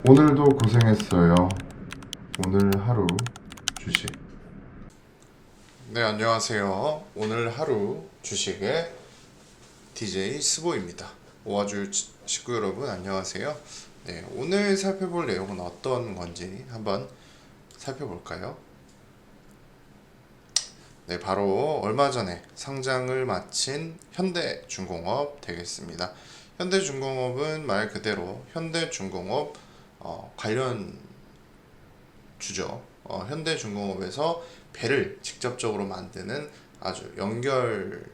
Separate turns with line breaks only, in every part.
오늘도 고생했어요. 오늘 하루 주식. 네, 안녕하세요. 오늘 하루 주식의 DJ 스보입니다. 오아주 식구 여러분 안녕하세요. 네, 오늘 살펴볼 내용은 어떤 건지 한번 살펴볼까요? 네, 바로 얼마 전에 상장을 마친 현대중공업 되겠습니다. 현대중공업은 말 그대로 현대중공업 관련 주죠. 현대중공업에서 배를 직접적으로 만드는 아주 연결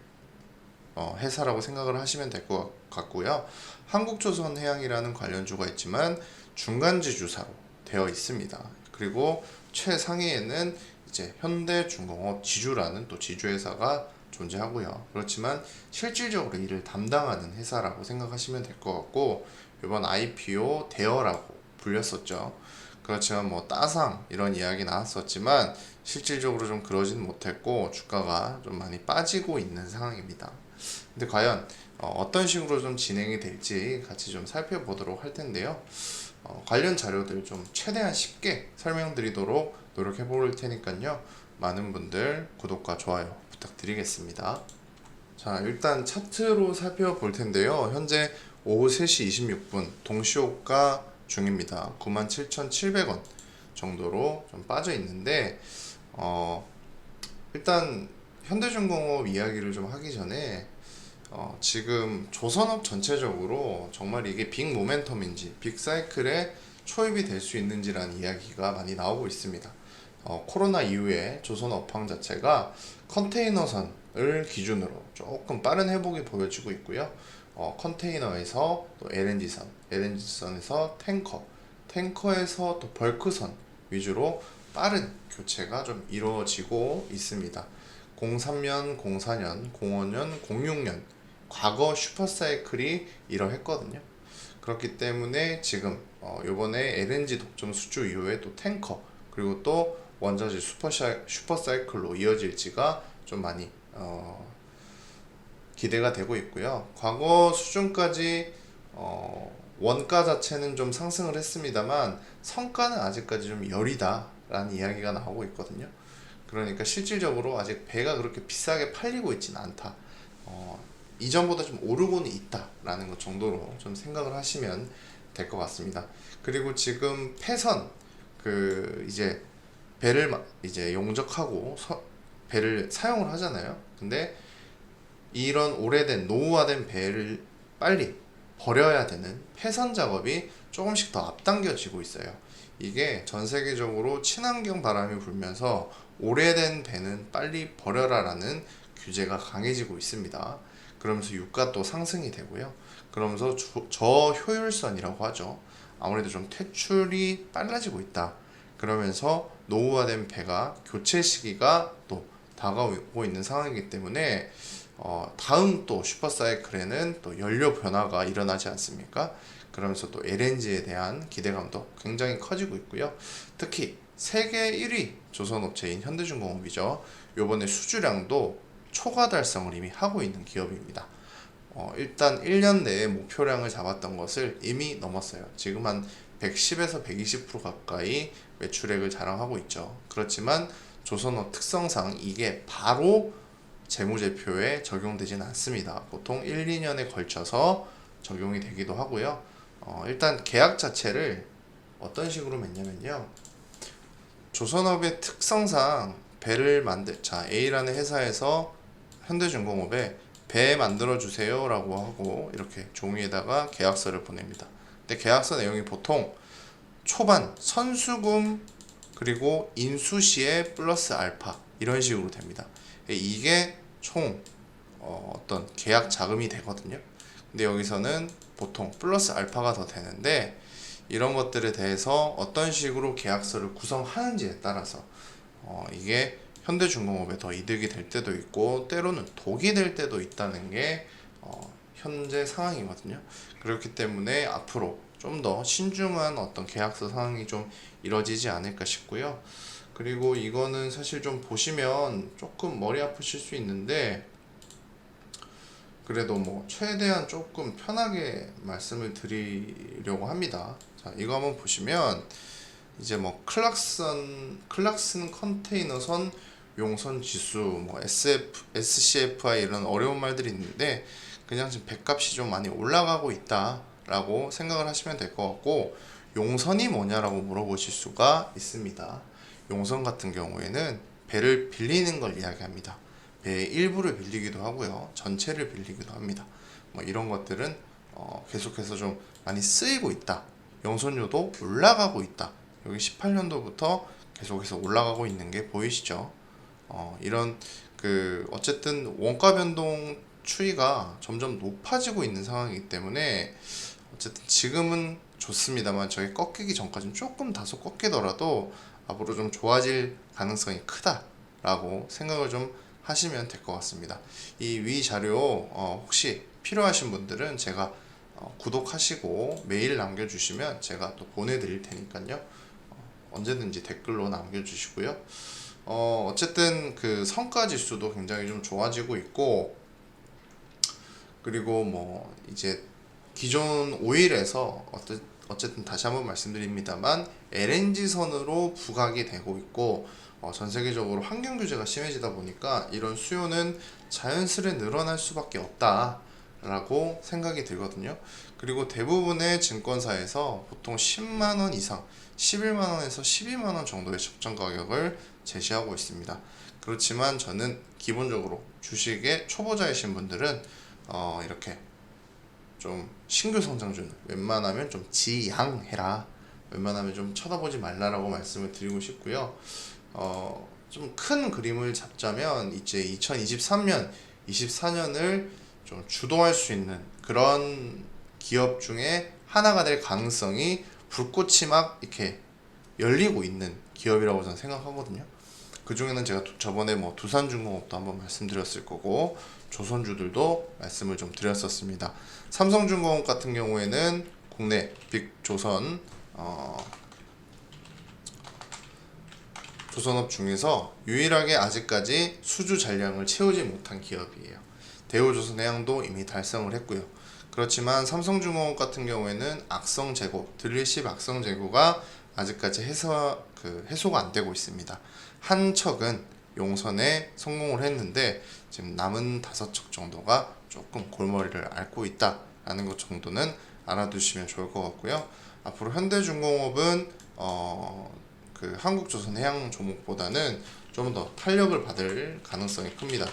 회사라고 생각을 하시면 될 것 같고요. 한국조선해양이라는 관련주가 있지만 중간지주사로 되어 있습니다. 그리고 최상위에는 이제 현대중공업 지주라는 또 지주회사가 존재하고요. 그렇지만 실질적으로 이를 담당하는 회사라고 생각하시면 될 것 같고, 이번 IPO 대여라고 불렸었죠. 그렇지만 뭐 따상 이런 이야기 나왔었지만 실질적으로 좀 그러진 못했고 주가가 좀 많이 빠지고 있는 상황입니다. 근데 과연 어떤 식으로 좀 진행이 될지 같이 좀 살펴보도록 할 텐데요. 관련 자료들 좀 최대한 쉽게 설명드리도록 노력해 볼 테니까요. 많은 분들 구독과 좋아요 부탁드리겠습니다. 자, 일단 차트로 살펴볼 텐데요. 현재 오후 3시 26분 동시호가 중입니다. 97,700원 정도로 좀 빠져 있는데, 일단 현대중공업 이야기를 좀 하기 전에 지금 조선업 전체적으로 정말 이게 빅 모멘텀인지 빅 사이클에 초입이 될 수 있는지라는 이야기가 많이 나오고 있습니다. 코로나 이후에 조선 업황 자체가 컨테이너선을 기준으로 조금 빠른 회복이 보여지고 있고요. 컨테이너에서 또 LNG선, LNG선에서 탱커, 탱커에서 또 벌크선 위주로 빠른 교체가 좀 이루어지고 있습니다. 03년, 04년, 05년, 06년 과거 슈퍼사이클이 이러했거든요. 그렇기 때문에 지금 요번에 LNG 독점 수주 이후에 또 탱커 그리고 또 원자재 슈퍼사이클로 이어질지가 좀 많이 기대가 되고 있고요. 과거 수준까지 원가 자체는 좀 상승을 했습니다만 성가는 아직까지 좀 여리다라는 이야기가 나오고 있거든요. 그러니까 실질적으로 아직 배가 그렇게 비싸게 팔리고 있지는 않다. 이전보다 좀 오르고는 있다라는 것 정도로 좀 생각을 하시면 될 것 같습니다. 그리고 지금 폐선 이제 배를 이제 용적하고 배를 사용을 하잖아요. 근데 이런 오래된 노후화된 배를 빨리 버려야 되는 폐선 작업이 조금씩 더 앞당겨지고 있어요. 이게 전 세계적으로 친환경 바람이 불면서 오래된 배는 빨리 버려라라는 규제가 강해지고 있습니다. 그러면서 유가 또 상승이 되고요. 그러면서 저효율선이라고 하죠. 아무래도 좀 퇴출이 빨라지고 있다. 그러면서 노후화된 배가 교체 시기가 또 다가오고 있는 상황이기 때문에 다음 또 슈퍼사이클에는 또 연료 변화가 일어나지 않습니까? 그러면서 또 LNG에 대한 기대감도 굉장히 커지고 있고요. 특히 세계 1위 조선업체인 현대중공업이죠. 요번에 수주량도 초과 달성을 이미 하고 있는 기업입니다. 일단 1년 내에 목표량을 잡았던 것을 이미 넘었어요. 지금 한 110에서 120% 가까이 매출액을 자랑하고 있죠. 그렇지만 조선업 특성상 이게 바로 재무제표에 적용되진 않습니다. 보통 1, 2년에 걸쳐서 적용이 되기도 하고요. 일단 계약 자체를 어떤 식으로 맺냐면요. 조선업의 특성상 A라는 회사에서 현대중공업에 배 만들어 주세요 라고 하고 이렇게 종이에다가 계약서를 보냅니다. 근데 계약서 내용이 보통 초반 선수금 그리고 인수시에 플러스 알파 이런 식으로 됩니다. 이게 총 어떤 계약 자금이 되거든요. 근데 여기서는 보통 플러스 알파가 더 되는데, 이런 것들에 대해서 어떤 식으로 계약서를 구성하는지에 따라서 이게 현대중공업에 더 이득이 될 때도 있고 때로는 독이 될 때도 있다는 게 현재 상황이거든요. 그렇기 때문에 앞으로 좀 더 신중한 어떤 계약서 상황이 좀 이뤄지지 않을까 싶고요. 그리고 이거는 사실 좀 보시면 조금 머리 아프실 수 있는데, 그래도 뭐 최대한 조금 편하게 말씀을 드리려고 합니다. 자, 이거 한번 보시면 이제 뭐 클락슨 컨테이너선 용선 지수 뭐 SCFI 이런 어려운 말들이 있는데 그냥 지금 배값이 좀 많이 올라가고 있다라고 생각을 하시면 될 것 같고, 용선이 뭐냐라고 물어보실 수가 있습니다. 용선 같은 경우에는 배를 빌리는 걸 이야기합니다. 배의 일부를 빌리기도 하고요, 전체를 빌리기도 합니다. 뭐 이런 것들은 계속해서 좀 많이 쓰이고 있다. 용선료도 올라가고 있다. 여기 18년도부터 계속해서 올라가고 있는 게 보이시죠? 이런 어쨌든 원가 변동 추이가 점점 높아지고 있는 상황이기 때문에 어쨌든 지금은 좋습니다만 저희 꺾이기 전까지는 조금 다소 꺾이더라도 앞으로 좀 좋아질 가능성이 크다라고 생각을 좀 하시면 될 것 같습니다. 이 위 자료 혹시 필요하신 분들은 제가 구독하시고 메일 남겨주시면 제가 또 보내드릴 테니까요. 언제든지 댓글로 남겨주시고요. 어쨌든 그 성과 지수도 굉장히 좀 좋아지고 있고, 그리고 뭐 이제 기존 오일에서 어쨌든 다시 한번 말씀드립니다만 LNG선으로 부각이 되고 있고, 전 세계적으로 환경 규제가 심해지다 보니까 이런 수요는 자연스레 늘어날 수밖에 없다라고 생각이 들거든요. 그리고 대부분의 증권사에서 보통 10만원 이상 11만원에서 12만원 정도의 적정 가격을 제시하고 있습니다. 그렇지만 저는 기본적으로 주식의 초보자이신 분들은 이렇게 좀 신규 성장주는 웬만하면 좀 지양해라, 웬만하면 좀 쳐다보지 말라라고 말씀을 드리고 싶고요. 좀 큰 그림을 잡자면 이제 2023년, 24년을 좀 주도할 수 있는 그런 기업 중에 하나가 될 가능성이 불꽃이 막 이렇게 열리고 있는 기업이라고 저는 생각하거든요. 그 중에는 제가 저번에 뭐 두산중공업도 한번 말씀드렸을 거고, 조선주들도 말씀을 좀 드렸었습니다. 삼성중공업 같은 경우에는 국내 빅조선 조선업 중에서 유일하게 아직까지 수주 잔량을 채우지 못한 기업이에요. 대우조선해양도 이미 달성을 했고요. 그렇지만 삼성중공업 같은 경우에는 악성 재고, 드릴십 악성 재고가 아직까지 해소가 안 되고 있습니다. 한 척은 용선에 성공을 했는데 지금 남은 5척 정도가 조금 골머리를 앓고 있다라는 것 정도는 알아두시면 좋을 것 같고요. 앞으로 현대중공업은 한국조선해양 종목보다는 좀 더 탄력을 받을 가능성이 큽니다.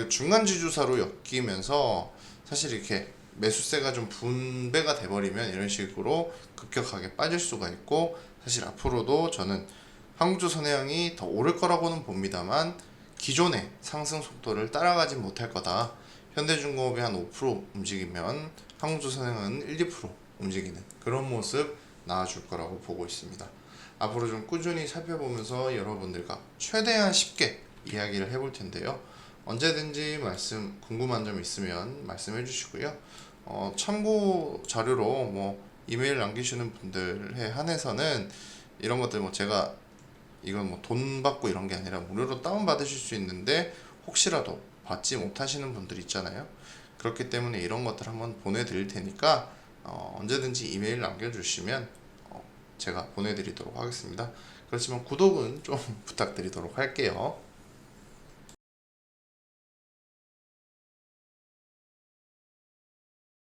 중간 지주사로 엮이면서 사실 이렇게 매수세가 좀 분배가 돼버리면 이런 식으로 급격하게 빠질 수가 있고, 사실 앞으로도 저는 한국조선해양이 더 오를 거라고는 봅니다만 기존의 상승 속도를 따라가지 못할 거다. 현대중공업이 한 5% 움직이면 한국조선해양은 1, 2% 움직이는 그런 모습 나와줄 거라고 보고 있습니다. 앞으로 좀 꾸준히 살펴보면서 여러분들과 최대한 쉽게 이야기를 해볼 텐데요. 언제든지 궁금한 점 있으면 말씀해 주시고요. 참고 자료로 뭐 이메일 남기시는 분들에 한해서는 이런 것들 뭐 제가 이건 뭐 돈 받고 이런 게 아니라 무료로 다운 받으실 수 있는데 혹시라도 받지 못하시는 분들 있잖아요. 그렇기 때문에 이런 것들 한번 보내드릴 테니까 언제든지 이메일 남겨주시면 제가 보내드리도록 하겠습니다. 그렇지만 구독은 좀 부탁드리도록 할게요.